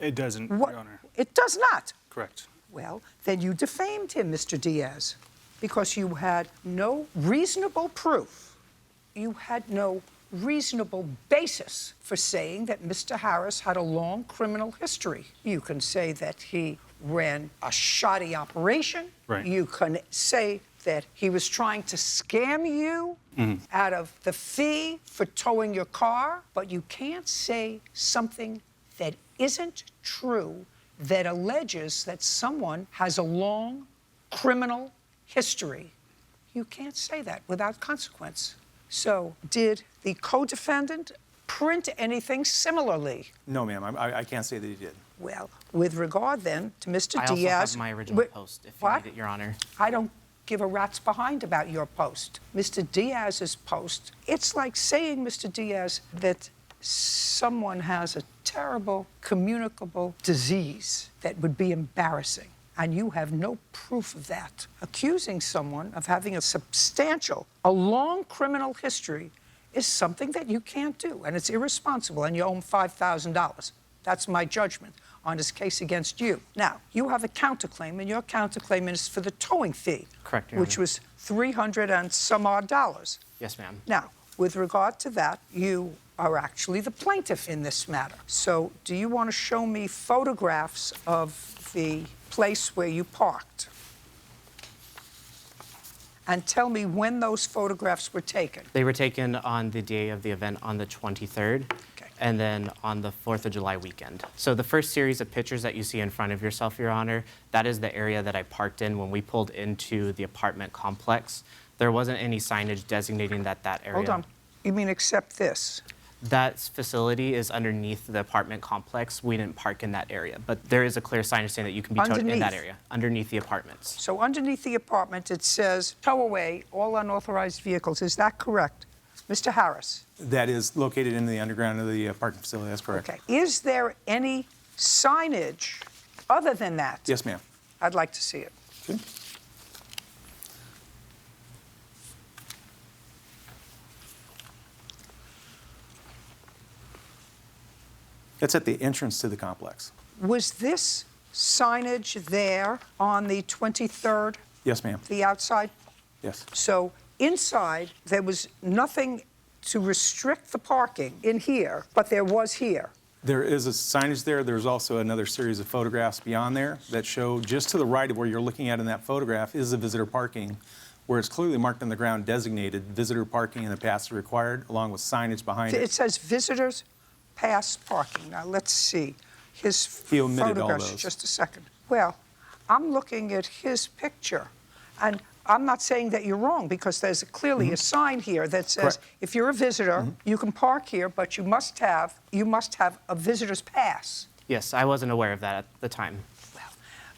It doesn't, What? Your Honor. It does not. Correct. Well, then you defamed him, Mr. Diaz, because you had no reasonable proof. You had no reasonable basis for saying that Mr. Harris had a long criminal history. You can say that he ran a shoddy operation. Right. You can say that he was trying to scam you out of the fee for towing your car, but you can't say something that isn't true that alleges that someone has a long criminal history. You can't say that without consequence. So, did the co-defendant print anything similarly? No, ma'am. I can't say that he did. Well, with regard then to Mr. I also Diaz... have my original post, if you What? need it, Your Honor. I don't give a rat's behind about your post. Mr. Diaz's post, it's like saying, Mr. Diaz, that someone has a terrible communicable disease that would be embarrassing, and you have no proof of that. Accusing someone of having a long criminal history is something that you can't do, and it's irresponsible, and you owe him $5,000. That's my judgment on his case against you. Now, you have a counterclaim, and your counterclaim is for the towing fee. Correct, Your which Honor. was $300 and some odd dollars. Yes, ma'am. Now, with regard to that, you are actually the plaintiff in this matter. So, do you want to show me photographs of the place where you parked? And tell me when those photographs were taken. They were taken on the day of the event on the 23rd, Okay. and then on the 4th of July weekend. So the first series of pictures that you see in front of yourself, Your Honor, that is the area that I parked in when we pulled into the apartment complex. There wasn't any signage designating that area. Hold on. You mean except this? That facility is underneath the apartment complex. We didn't park in that area, but there is a clear signage saying that you can be towed in that Underneath? area, underneath the apartments. So underneath the apartment, it says, tow away all unauthorized vehicles. Is that correct? Mr. Harris? That is located in the underground of the parking facility. That's correct. Okay. Is there any signage other than that? Yes, ma'am. I'd like to see it. Okay. That's at the entrance to the complex. Was this signage there on the 23rd, Yes, ma'am. the outside? Yes. So inside, there was nothing to restrict the parking in here, but there was here. There is a signage there. There's also another series of photographs beyond there that show just to the right of where you're looking at in that photograph is the visitor parking, where it's clearly marked on the ground designated visitor parking in the pass required, along with signage behind It it. says visitors pass parking. Now, let's see his He omitted all photographs. those. Just a second. Well, I'm looking at his picture, and I'm not saying that you're wrong, because there's clearly a sign here that says, Correct. if you're a visitor, you can park here, but you must have a visitor's pass. Yes, I wasn't aware of that at the time. Well,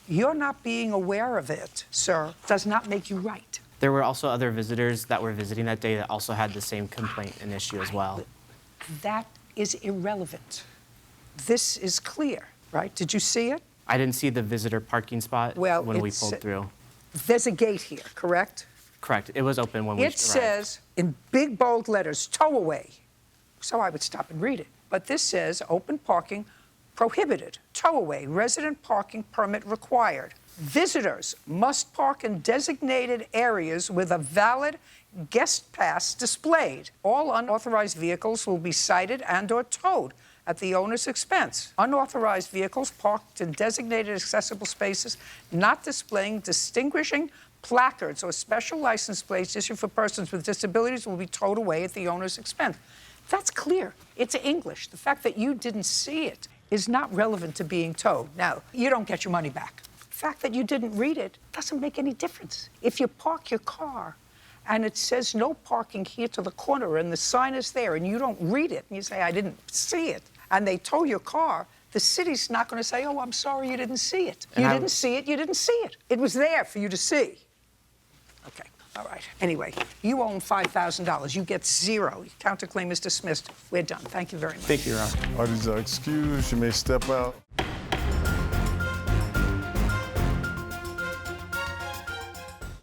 you're not being aware of it, sir, does not make you right. There were also other visitors that were visiting that day that also had the same complaint and issue as well. That is irrelevant. This is clear, right? Did you see it? I didn't see the visitor parking spot Well, when we it's- pulled through. There's a gate here, correct? Correct. It was open when we arrived. It says in big bold letters, tow away. So I would stop and read it. But this says open parking prohibited, tow away, resident parking permit required. Visitors must park in designated areas with a valid guest pass displayed. All unauthorized vehicles will be cited and/or towed at the owner's expense. Unauthorized vehicles parked in designated accessible spaces not displaying distinguishing placards or special license plates issued for persons with disabilities will be towed away at the owner's expense. That's clear. It's English. The fact that you didn't see it is not relevant to being towed. Now, you don't get your money back. The fact that you didn't read it doesn't make any difference. If you park your car and it says no parking here to the corner and the sign is there and you don't read it and you say, I didn't see it, and they tow your car, the city's not going to say, oh, I'm sorry you didn't see it. You didn't see it, you didn't see it. It was there for you to see. Okay, all right. Anyway, you own $5,000. You get zero. Your counterclaim is dismissed. We're done. Thank you very much. Thank you, Your Honor. Parties are excused. You may step out.